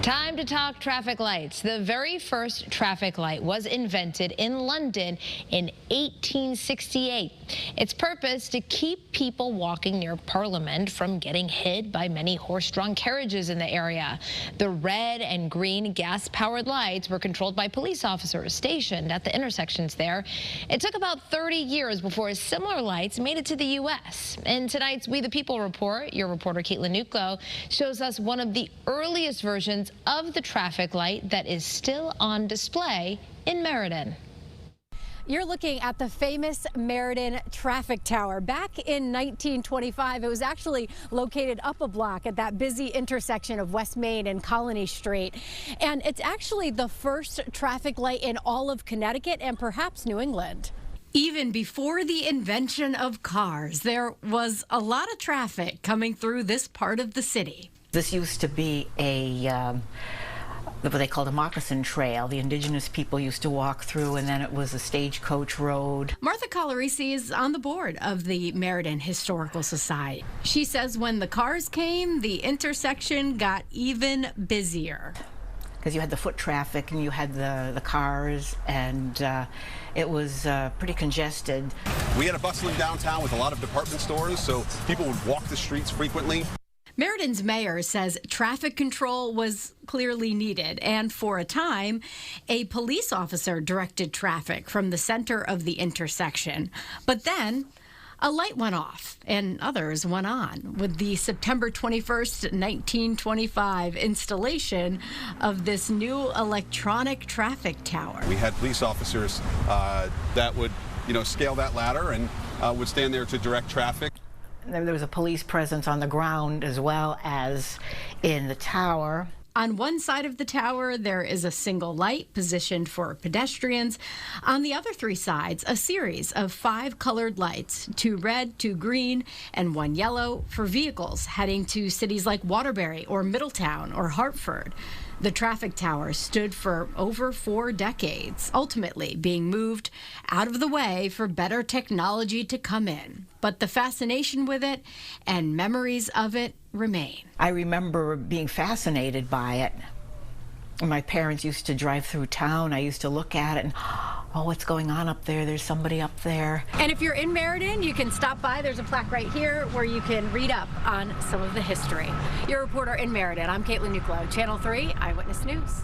Time to talk traffic lights. The very first traffic light was invented in London in 1868. Its purpose to keep people walking near Parliament from getting hit by many horse-drawn carriages in the area. The red and green gas-powered lights were controlled by police officers stationed at the intersections there. It took about 30 years before similar lights made it to the U.S. In tonight's We the People report, your reporter Caitlin Nuclo shows us one of the earliest versions of the traffic light that is still on display in Meriden. You're looking at the famous Meriden Traffic Tower. Back in 1925, it was actually located up a block at that busy intersection of West Main and Colony Street. And it's actually the first traffic light in all of Connecticut and perhaps New England. Even before the invention of cars, there was a lot of traffic coming through this part of the city. This used to be what they called a moccasin trail. The indigenous people used to walk through, and then it was a stagecoach road. Martha Colorisi is on the board of the Meriden Historical Society. She says when the cars came, the intersection got even busier. Because you had the foot traffic and you had the cars, and it was pretty congested. We had a bustling downtown with a lot of department stores, so people would walk the streets frequently. Meriden's mayor says traffic control was clearly needed, and for a time, a police officer directed traffic from the center of the intersection. But then a light went off and others went on with the September 21st, 1925 installation of this new electronic traffic tower. We had police officers that would, scale that ladder and would stand there to direct traffic. There was a police presence on the ground as well as in the tower. On one side of the tower, there is a single light positioned for pedestrians. On the other three sides, a series of 5 colored lights, 2 red, 2 green, and 1 yellow for vehicles heading to cities like Waterbury or Middletown or Hartford. The traffic tower stood for over 4 decades, ultimately being moved out of the way for better technology to come in. But the fascination with it and memories of it remain. I remember being fascinated by it. My parents used to drive through town. I used to look at it and, oh, what's going on up there? There's somebody up there. And if you're in Meriden, you can stop by. There's a plaque right here where you can read up on some of the history. Your reporter in Meriden, I'm Caitlin Nuclo, Channel 3 Eyewitness News.